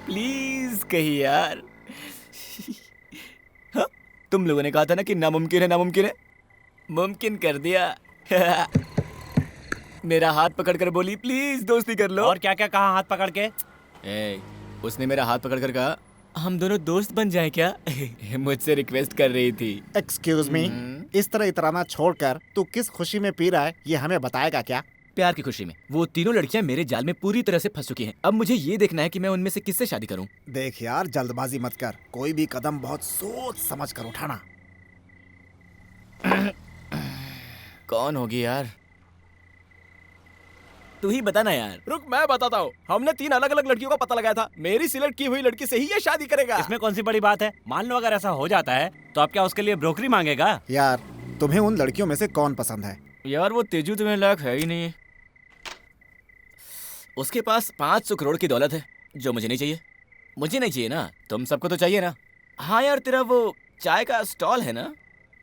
Please कही यार। हाँ? तुम लोगों ने कहा था ना कि नामुमकिन है, नामुमकिन है, मुमकिन कर दिया। मेरा हाथ पकड़कर बोली प्लीज दोस्ती कर लो। और क्या क्या कहा हाथ पकड़ के? उसने मेरा हाथ पकड़कर कहा हम दोनों दोस्त बन जाए क्या? मुझसे रिक्वेस्ट कर रही थी। एक्सक्यूज मी, इस तरह इतराना छोड़कर तू किस खुशी में पी रहा है ये हमें बताएगा क्या? प्यार की खुशी में। वो तीनों लड़कियां मेरे जाल में पूरी तरह से फंस चुकी हैं। अब मुझे ये देखना है कि मैं उनमें से किससे शादी करूं। देख यार, जल्दबाजी मत कर, कोई भी कदम बहुत सोच समझ कर उठाना। कौन होगी यार? तू ही बता ना यार। रुक मैं बताता हूँ। हमने 3 अलग अलग लड़कियों का पता लगाया था। मेरी सिलेक्ट की हुई लड़की से ही ये शादी करेगा। इसमें कौन सी बड़ी बात है? मान लो अगर ऐसा हो जाता है तो आप क्या उसके लिए ब्रोकरी मांगेगा? यार तुम्हें उन लड़कियों में से कौन पसंद है? यार वो तेजू तुम्हें लायक है ही नहीं। उसके पास 500 करोड़ की दौलत है जो मुझे नहीं चाहिए। मुझे नहीं चाहिए ना, तुम सबको तो चाहिए ना। हाँ यार, तेरा वो चाय का स्टॉल है ना?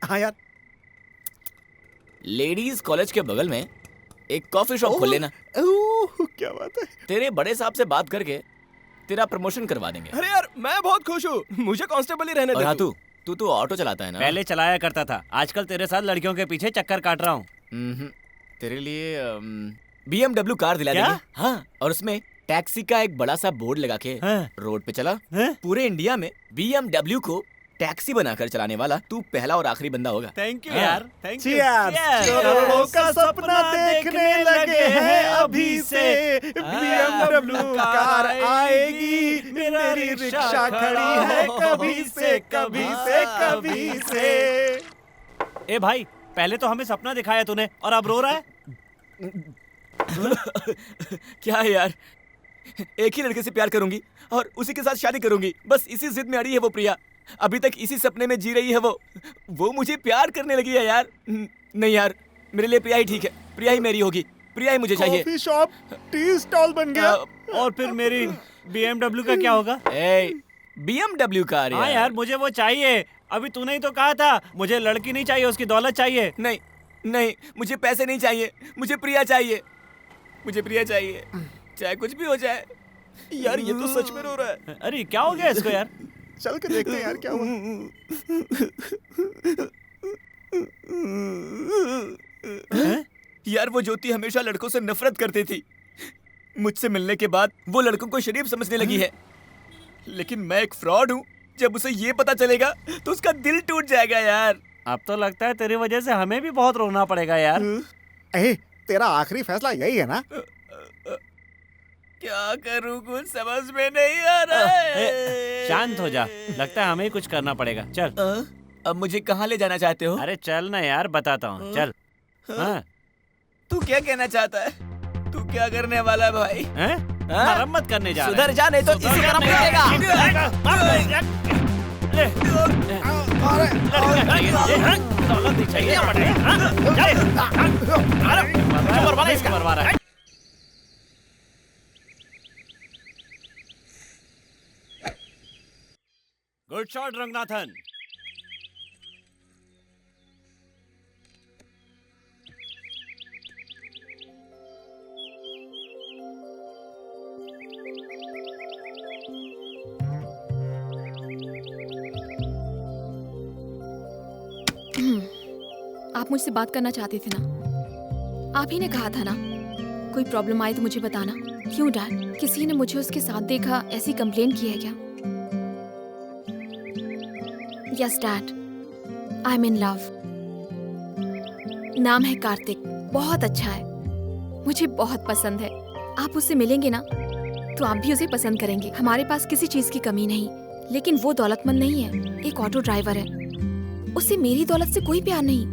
हाँ यार। लेडीज कॉलेज के बगल में एक कॉफी शॉप खोल लेना। क्या बात है। तेरे बड़े साहब से बात करके तेरा प्रमोशन करवा देंगे। अरे यार मैं बहुत खुश हूँ, मुझे कांस्टेबल ही रहने और दे हाँ, तू। तू ऑटो चलाता है ना? पहले चलाया करता था, आजकल तेरे साथ लड़कियों के पीछे चक्कर काट रहा हूँ। तेरे लिए BMW कार दिला क्या? देंगे। हाँ, और उसमें टैक्सी का एक बड़ा सा बोर्ड लगा के रोड पे चला। पूरे इंडिया में BMW को टैक्सी बनाकर चलाने वाला तू पहला और आखिरी बंदा होगा। थैंक यू यार, थैंक यू। करोड़ों का सपना देखने लगे हैं अभी से, BMW कार आएगी, मेरी रिक्शा खड़ी है कभी से कभी से कभी से। ए भाई, पहले तो हमें सपना दिखाया तूने और अब रो रहा है? क्या है यार, एक ही लड़के से प्यार करूंगी और उसी के साथ शादी करूंगी, बस इसी जिद में अड़ी है वो प्रिया। अभी तक इसी सपने में जी रही है वो मुझे प्यार करने लगी है यार। नहीं यार, मेरे लिए प्रिया ही ठीक है, प्रिया ही मेरी होगी, प्रिया ही मुझे चाहिए। कॉफी शॉप टी स्टॉल बन गया। और फिर मेरी BMW का क्या होगा? BMW कार हाँ यार, मुझे वो चाहिए। अभी तूने ही तो कहा था मुझे लड़की नहीं चाहिए, उसकी दौलत चाहिए। नहीं, मुझे पैसे नहीं चाहिए, मुझे प्रिया चाहिए, मुझे प्रिया चाहिए, चाहे कुछ भी हो जाए। यार ये तो सच में रो रहा है। अरे क्या हो गया इसको यार? चल के देखते हैं यार क्या हुआ। यार वो ज्योति हमेशा लड़कों से नफरत करती थी। मुझसे मिलने के बाद वो लड़कों को शरीफ समझने लगी है। लेकिन मैं एक फ्रॉड हूँ, जब उसे ये पता चलेगा तो उसका दिल टूट जाएगा यार। अब तो लगता है तेरी वजह से हमें भी बहुत रोना पड़ेगा यार। तेरा आखिरी फैसला यही है ना? क्या करूं, कुछ समझ में नहीं आ रहा है। शांत हो जा, लगता है हमें ही कुछ करना पड़ेगा। चल। अब मुझे कहाँ ले जाना चाहते हो? अरे चल ना यार, बताता हूँ, चल। हाँ। तू क्या कहना चाहता है? तू क्या करने वाला है भाई? मरम्मत करने जा रहा है। सुधर जा, नहीं तो इसी तरह पीटेगा। दौलत चाहिए, मरवा रहा है। Good shot Ranganathan. आप मुझसे बात करना चाहते थे ना? आप ही ने कहा था ना कोई प्रॉब्लम आए तो मुझे बताना। क्यों डैड, किसी ने मुझे उसके साथ देखा ऐसी कंप्लेन की है क्या? Yes dad, I am in love. नाम है कार्तिक, बहुत अच्छा है, मुझे बहुत पसंद है। आप उससे मिलेंगे ना तो आप भी उसे पसंद करेंगे। हमारे पास किसी चीज की कमी नहीं, लेकिन वो दौलतमंद नहीं है, एक ऑटो ड्राइवर है। उसे मेरी दौलत से कोई प्यार नहीं।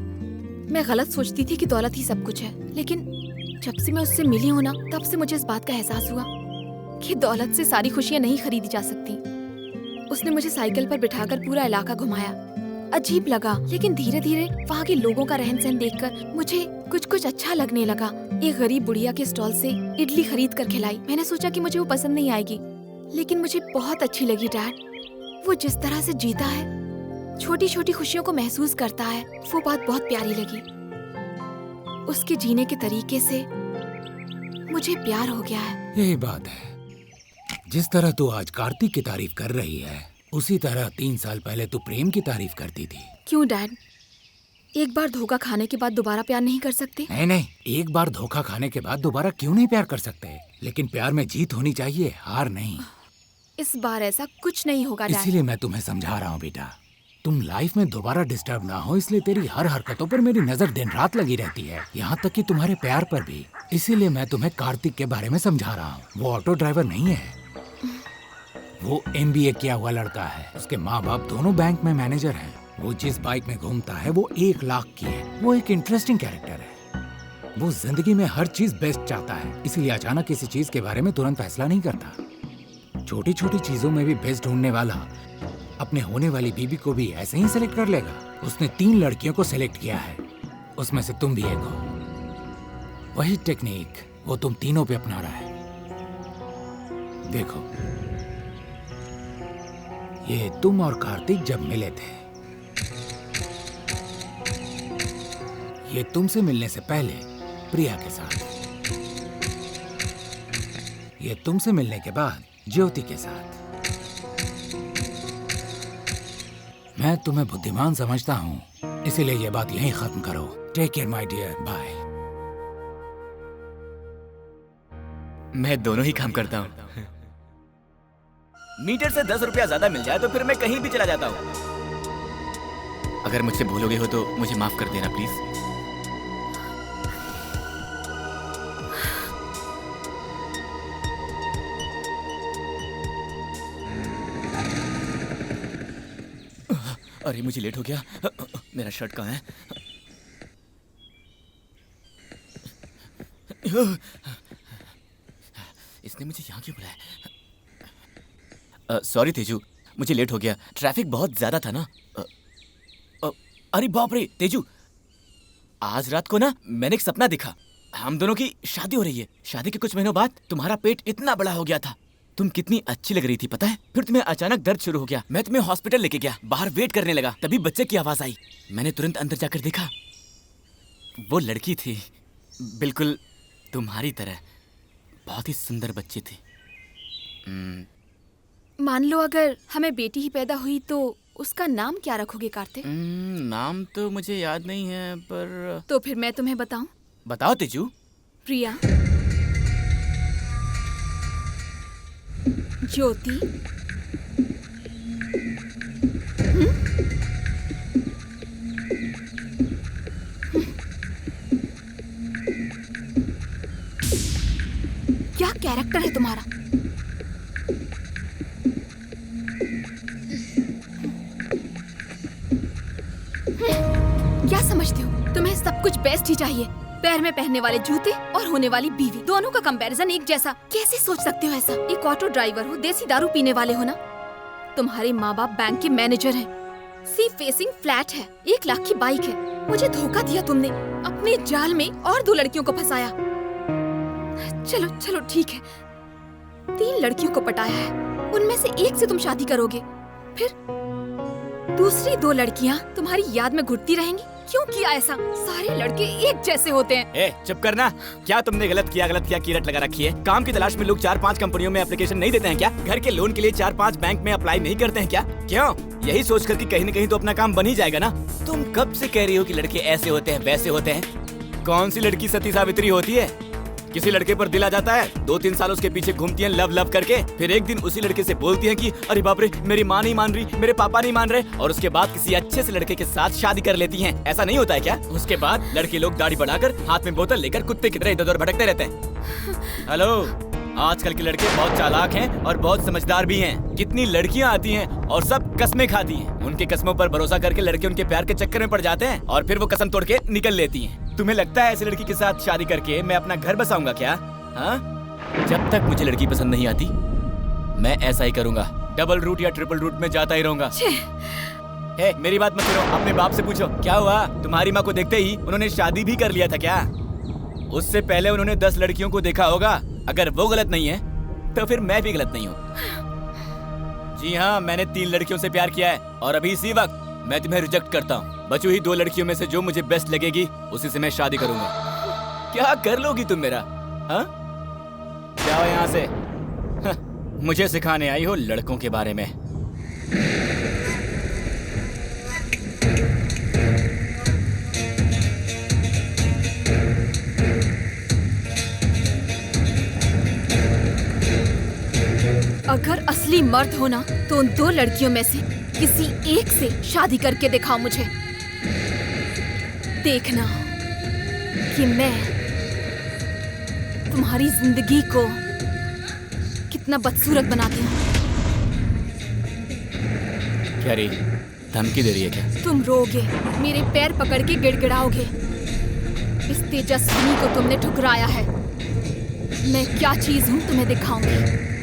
मैं गलत सोचती थी कि दौलत ही सब कुछ है, लेकिन जब से मैं उससे मिली हूँ ना, तब से मुझे इस बात का एहसास हुआ कि दौलत से सारी खुशियाँ नहीं खरीदी जा सकती। उसने मुझे साइकिल पर बिठाकर पूरा इलाका घुमाया। अजीब लगा, लेकिन धीरे धीरे वहाँ के लोगों का रहन सहन देखकर मुझे कुछ अच्छा लगने लगा। एक गरीब बुढ़िया के स्टॉल से इडली खरीद कर खिलाई। मैंने सोचा कि मुझे वो पसंद नहीं आएगी, लेकिन मुझे बहुत अच्छी लगी डैड। वो जिस तरह से जीता है, छोटी छोटी खुशियों को महसूस करता है, वो बात बहुत प्यारी लगी। उसके जीने के तरीके से मुझे प्यार हो गया है। यही बात है। जिस तरह तू आज कार्तिक की तारीफ कर रही है, उसी तरह 3 साल पहले तू प्रेम की तारीफ करती थी। क्यों डैड? एक बार धोखा खाने के बाद दोबारा प्यार नहीं कर सकते? नहीं, एक बार धोखा खाने के बाद दोबारा क्यों नहीं प्यार कर सकते, लेकिन प्यार में जीत होनी चाहिए, हार नहीं। इस बार ऐसा कुछ नहीं होगा डैड। इसीलिए मैं तुम्हें समझा रहा हूँ बेटा, तुम लाइफ में दोबारा डिस्टर्ब ना हो, इसलिए तेरी हर हरकतों पर मेरी नजर दिन रात लगी रहती है, यहाँ तक कि तुम्हारे प्यार पर भी। इसीलिए मैं तुम्हें कार्तिक के बारे में समझा रहा हूँ। वो ऑटो ड्राइवर नहीं है, वो MBA किया हुआ लड़का है। उसके माँ बाप दोनों बैंक में मैनेजर हैं। वो जिस बाइक में घूमता है वो 1 लाख की है। वो एक इंटरेस्टिंग कैरेक्टर है। वो जिंदगी में हर चीज बेस्ट चाहता है, इसीलिए अचानक किसी चीज के बारे में तुरंत फैसला नहीं करता। छोटी छोटी चीजों में भी बेस्ट ढूंढने वाला अपने होने वाली बीबी को भी ऐसे ही सिलेक्ट कर लेगा। उसने 3 लड़कियों को सिलेक्ट किया है, उसमें से तुम भी एक हो। वही टेक्निक वो तुम तीनों पे अपना रहा है। देखो, ये तुम और कार्तिक जब मिले थे, ये तुमसे मिलने से पहले प्रिया के साथ, ये तुमसे मिलने के बाद ज्योति के साथ। मैं तुम्हें बुद्धिमान समझता हूँ, इसीलिए ये बात यहीं खत्म करो। Take care my dear, bye. मैं दोनों ही काम करता हूँ। मीटर से 10 रुपया ज्यादा मिल जाए तो फिर मैं कहीं भी चला जाता हूँ। अगर मुझसे भूलोगे हो तो मुझे माफ कर देना प्लीज। अरे मुझे लेट हो गया। मेरा शर्ट कहाँ है? इसने मुझे यहाँ क्यों बुलाया? सॉरी तेजू, मुझे लेट हो गया। ट्रैफिक बहुत ज्यादा था ना। अरे बाप रे तेजू, आज रात को ना मैंने एक सपना देखा। हम दोनों की शादी हो रही है। शादी के कुछ महीनों बाद तुम्हारा पेट इतना बड़ा हो गया था, तुम कितनी अच्छी लग रही थी पता है। फिर तुम्हें अचानक दर्द शुरू हो गया। मैं तुम्हें हॉस्पिटल लेके गया, बाहर वेट करने लगा, तभी बच्चे की आवाज आई। मैंने तुरंत अंदर जाकर देखा, वो लड़की थी बिल्कुल तुम्हारी तरह, बहुत ही सुंदर बच्ची थी। मान लो अगर हमें बेटी ही पैदा हुई तो उसका नाम क्या रखोगे कार्तिक? नाम तो मुझे याद नहीं है, पर तो फिर मैं तुम्हें बताऊं? बताओ तेजू। प्रिया, ज्योति, क्या कैरेक्टर है तुम्हारा? क्या समझते हो, तुम्हें सब कुछ बेस्ट ही चाहिए। पैर में पहनने वाले जूते और होने वाली बीवी, दोनों का कंपैरिजन एक जैसा। कैसे सोच सकते हो ऐसा? एक ऑटो ड्राइवर हो, देसी दारू पीने वाले हो ना। तुम्हारे माँ बाप बैंक के मैनेजर हैं, सी फेसिंग फ्लैट है, 1 लाख की बाइक है। मुझे धोखा दिया तुमने, अपने जाल में और 2 लड़कियों को फंसाया। चलो चलो ठीक है, 3 लड़कियों को पटाया है, उनमें से एक से तुम शादी करोगे, फिर दूसरी 2 लड़कियां तुम्हारी याद में घुटती रहेंगी। क्यों किया ऐसा? सारे लड़के एक जैसे होते हैं। ए, चुप करना। क्या तुमने गलत किया की रट लगा रखी है? काम की तलाश में लोग 4-5 कंपनियों में एप्लीकेशन नहीं देते हैं क्या? घर के लोन के लिए 4-5 बैंक में अप्लाई नहीं करते हैं क्या? क्यों? यही सोच कर कि कहीं न कहीं तो अपना काम बन ही जाएगा ना। तुम कब से कह रही हो कि लड़के ऐसे होते हैं वैसे होते हैं? कौन सी लड़की सती सावित्री होती है? किसी लड़के पर दिल आ जाता है, 2-3 साल उसके पीछे घूमती हैं लव लव करके, फिर एक दिन उसी लड़के से बोलती हैं कि अरे बाप रे मेरी माँ नहीं मान रही, मेरे पापा नहीं मान रहे, और उसके बाद किसी अच्छे से लड़के के साथ शादी कर लेती हैं। ऐसा नहीं होता है क्या? उसके बाद लड़के लोग दाढ़ी बढ़ाकर हाथ में बोतल लेकर कुत्ते की तरह इधर उधर भटकते रहते हैं। हेलो, आजकल के लड़के बहुत चालाक हैं और बहुत समझदार भी हैं। कितनी लड़कियां आती हैं और सब कस्में खाती हैं। उनके कस्मों पर भरोसा करके लड़के उनके प्यार के चक्कर में पड़ जाते हैं और फिर वो कसम तोड़ के निकल लेती हैं। तुम्हें लगता है ऐसी लड़की के साथ शादी करके मैं अपना घर बसाऊंगा क्या? हाँ? जब तक मुझे लड़की पसंद नहीं आती मैं ऐसा ही करूंगा, डबल रूट या ट्रिपल रूट में जाता ही रहूंगा। हे, मेरी बात मत करो, अपने बाप से पूछो क्या हुआ। तुम्हारी माँ को देखते ही उन्होंने शादी भी कर लिया था क्या? उससे पहले उन्होंने 10 लड़कियों को देखा होगा। अगर वो गलत नहीं है तो फिर मैं भी गलत नहीं हूँ। जी हाँ, मैंने 3 लड़कियों से प्यार किया है और अभी इसी वक्त मैं तुम्हें रिजेक्ट करता हूँ। बची हुई 2 लड़कियों में से जो मुझे बेस्ट लगेगी उसी से मैं शादी करूंगा। क्या कर लोगी तुम मेरा? हाँ? जाओ यहाँ से। मुझे सिखाने आई हो लड़कों के बारे में। अगर असली मर्द हो ना तो उन 2 लड़कियों में से किसी एक से शादी करके दिखाओ मुझे। देखना कि मैं तुम्हारी जिंदगी को कितना बदसूरत बनाती हूँ। क्या रे, धमकी दे रही है क्या? तुम रोगे, मेरे पैर पकड़ के गिड़गिड़ाओगे। इस तेजस्विनी को तुमने ठुकराया है। मैं क्या चीज हूँ तुम्हें दिखाऊंगी।